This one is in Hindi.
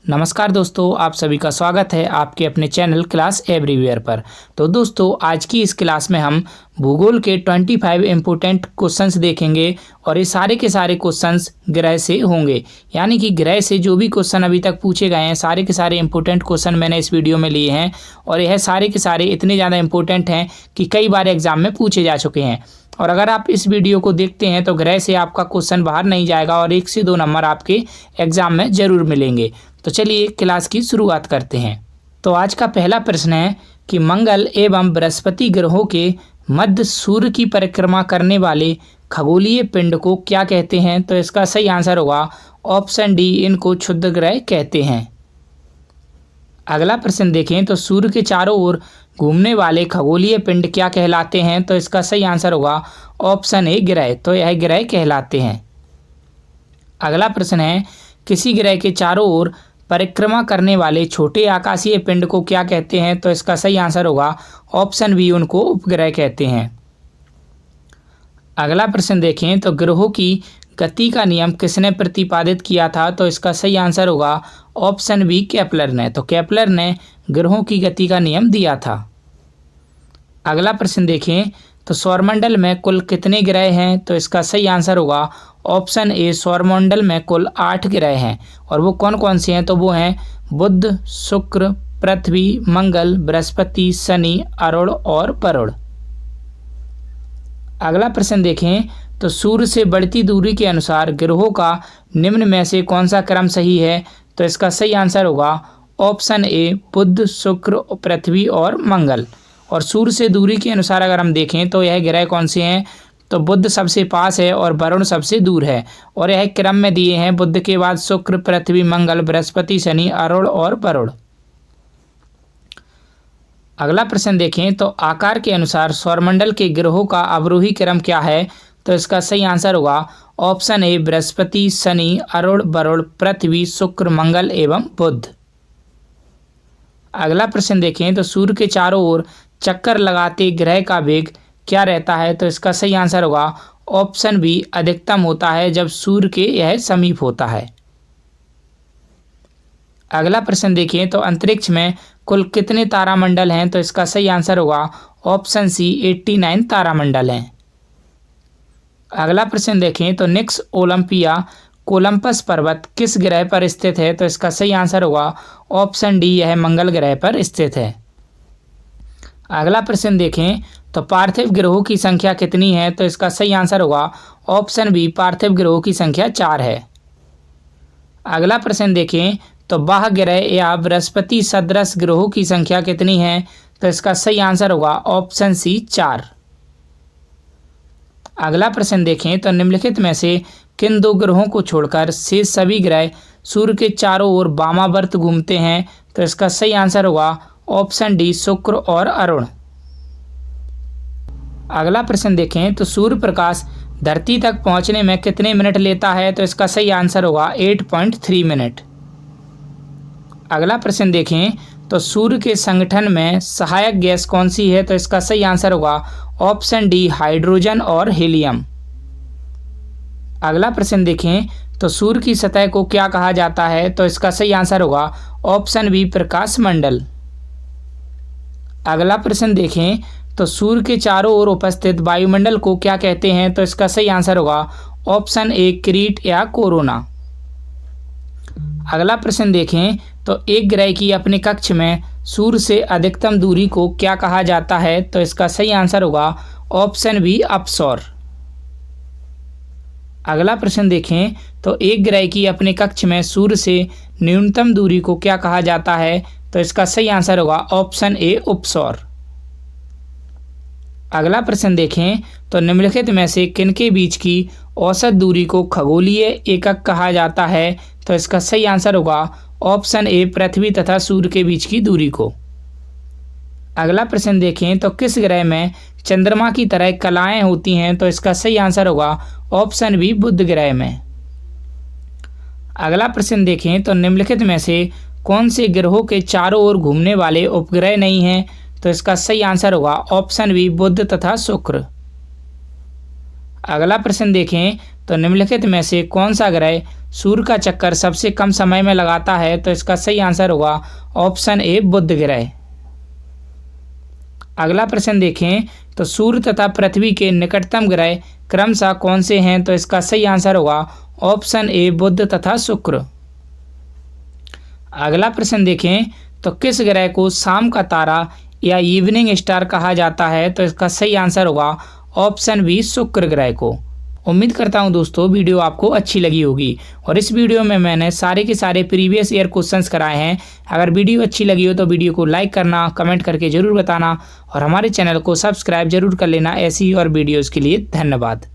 नमस्कार दोस्तों, आप सभी का स्वागत है आपके अपने चैनल क्लास एवरीवेयर पर। तो दोस्तों, आज की इस क्लास में हम भूगोल के 25 इम्पोर्टेंट क्वेश्चंस देखेंगे और ये सारे के सारे क्वेश्चंस ग्रह से होंगे। यानी कि ग्रह से जो भी क्वेश्चन अभी तक पूछे गए हैं सारे के सारे इम्पोर्टेंट क्वेश्चन मैंने इस वीडियो में लिए हैं और यह सारे के सारे इतने ज़्यादा इम्पोर्टेंट हैं कि कई बार एग्जाम में पूछे जा चुके हैं। और अगर आप इस वीडियो को देखते हैं तो ग्रह से आपका क्वेश्चन बाहर नहीं जाएगा और 1 से 2 नंबर आपके एग्जाम में ज़रूर मिलेंगे। तो चलिए क्लास की शुरुआत करते हैं। तो आज का पहला प्रश्न है कि मंगल एवं बृहस्पति ग्रहों के मध्य सूर्य की परिक्रमा करने वाले खगोलीय पिंड को क्या कहते हैं? तो इसका सही आंसर होगा ऑप्शन डी, इनको क्षुद्र ग्रह कहते हैं। अगला प्रश्न देखें तो सूर्य के चारों ओर घूमने वाले खगोलीय पिंड क्या कहलाते हैं? तो इसका सही आंसर होगा ऑप्शन ए, ग्रह। तो यह ग्रह कहलाते हैं। अगला प्रश्न है किसी ग्रह के चारों ओर परिक्रमा करने वाले छोटे आकाशीय पिंड को क्या कहते हैं? तो इसका सही आंसर होगा ऑप्शन बी, उनको उपग्रह कहते हैं। अगला प्रश्न देखें तो ग्रहों की गति का नियम किसने प्रतिपादित किया था? तो इसका सही आंसर होगा ऑप्शन बी, केपलर ने। तो केपलर ने ग्रहों की गति का नियम दिया था। अगला प्रश्न देखें तो सौरमंडल में कुल कितने ग्रह हैं? तो इसका सही आंसर होगा ऑप्शन ए, सौरमंडल में कुल 8 ग्रह हैं। और वो कौन कौन से हैं? तो वो हैं बुध, शुक्र, पृथ्वी, मंगल, बृहस्पति, शनि, अरुण और वरुण। अगला प्रश्न देखें तो सूर्य से बढ़ती दूरी के अनुसार ग्रहों का निम्न में से कौन सा क्रम सही है? तो इसका सही आंसर होगा ऑप्शन ए, बुध, शुक्र, पृथ्वी और मंगल। और सूर्य से दूरी के अनुसार अगर हम देखें तो यह ग्रह कौन से हैं? तो बुध सबसे पास है और वरुण सबसे दूर है। और यह क्रम में दिए हैं, बुध के बाद शुक्र, पृथ्वी, मंगल, बृहस्पति, शनि, अरुण और वरुण। अगला प्रश्न देखें तो आकार के अनुसार सौरमंडल के ग्रहों का अवरोही क्रम क्या है? तो इसका सही आंसर होगा ऑप्शन ए, बृहस्पति, शनि, अरुण, वरुण, पृथ्वी, शुक्र, मंगल एवं बुध। अगला प्रश्न देखें तो सूर्य के चारों ओर चक्कर लगाते ग्रह का वेग क्या रहता है? तो इसका सही आंसर होगा ऑप्शन बी, अधिकतम होता है जब सूर्य के यह समीप होता है। अगला प्रश्न देखें तो अंतरिक्ष में कुल कितने तारामंडल हैं? तो इसका सही आंसर होगा ऑप्शन सी, 89 तारामंडल हैं। अगला प्रश्न देखें तो निक्स ओलंपिया कोलंबस पर्वत किस ग्रह पर स्थित है? तो इसका सही आंसर होगा ऑप्शन डी, यह मंगल ग्रह पर स्थित है। अगला प्रश्न देखें तो पार्थिव ग्रहों की संख्या कितनी है? तो इसका सही आंसर होगा ऑप्शन बी, पार्थिव ग्रहों की संख्या 4 है। अगला प्रश्न देखें तो बाह्य ग्रह या बृहस्पति सदृश ग्रहों की संख्या कितनी है? तो इसका सही आंसर होगा ऑप्शन सी, 4। अगला प्रश्न देखें तो निम्नलिखित में से किन 2 ग्रहों को छोड़कर शेष सभी ग्रह सूर्य के चारों ओर वामावर्त घूमते हैं? तो इसका सही आंसर होगा ऑप्शन डी, शुक्र और अरुण। अगला प्रश्न देखें तो सूर्य प्रकाश धरती तक पहुंचने में कितने मिनट लेता है? तो इसका सही आंसर होगा 8.3 मिनट। अगला प्रश्न देखें तो सूर्य के संगठन में सहायक गैस कौन सी है? तो इसका सही आंसर होगा ऑप्शन डी, हाइड्रोजन और हीलियम। अगला प्रश्न देखें तो सूर्य की सतह को क्या कहा जाता है? तो इसका सही आंसर होगा ऑप्शन बी, प्रकाश मंडल। अगला प्रश्न देखें तो सूर्य के चारों ओर उपस्थित वायुमंडल को क्या कहते हैं? तो इसका सही आंसर होगा ऑप्शन ए, क्रीट या कोरोना। अगला प्रश्न देखें तो एक ग्रह की अपने कक्ष में सूर्य से अधिकतम दूरी को क्या कहा जाता है? तो इसका सही आंसर होगा ऑप्शन बी, अपसौर। अगला प्रश्न देखें तो एक ग्रह की अपने कक्ष में सूर्य से न्यूनतम दूरी को क्या कहा जाता है? तो इसका सही आंसर होगा ऑप्शन ए, उपसौर। अगला प्रश्न देखें तो निम्नलिखित में से किनके बीच की औसत दूरी को खगोलीय एकक कहा जाता है? तो इसका सही आंसर होगा ऑप्शन ए, पृथ्वी तथा सूर्य के बीच की दूरी को। अगला प्रश्न देखें तो किस ग्रह में चंद्रमा की तरह कलाएं होती हैं? तो इसका सही आंसर होगा ऑप्शन बी, बुध ग्रह में। अगला प्रश्न देखें तो निम्नलिखित में से कौन से ग्रहों के चारों ओर घूमने वाले उपग्रह नहीं हैं? तो इसका सही आंसर होगा ऑप्शन बी, बुध तथा शुक्र। अगला प्रश्न देखें तो निम्नलिखित में से कौन सा ग्रह सूर्य का चक्कर सबसे कम समय में लगाता है? तो इसका सही आंसर होगा ऑप्शन ए बुध ग्रह। अगला प्रश्न देखें, तो सूर्य तथा पृथ्वी के निकटतम ग्रह क्रमशः कौन से हैं? तो इसका सही आंसर होगा ऑप्शन ए बुध तथा शुक्र। अगला प्रश्न देखें, तो किस ग्रह को शाम का तारा या इवनिंग स्टार कहा जाता है? तो इसका सही आंसर होगा ऑप्शन बी शुक्र ग्रह को। उम्मीद करता हूं दोस्तों वीडियो आपको अच्छी लगी होगी और इस वीडियो में मैंने सारे के सारे प्रीवियस ईयर क्वेश्चंस कराए हैं। अगर वीडियो अच्छी लगी हो तो वीडियो को लाइक करना, कमेंट करके ज़रूर बताना और हमारे चैनल को सब्सक्राइब जरूर कर लेना ऐसी और वीडियोज़ के लिए। धन्यवाद।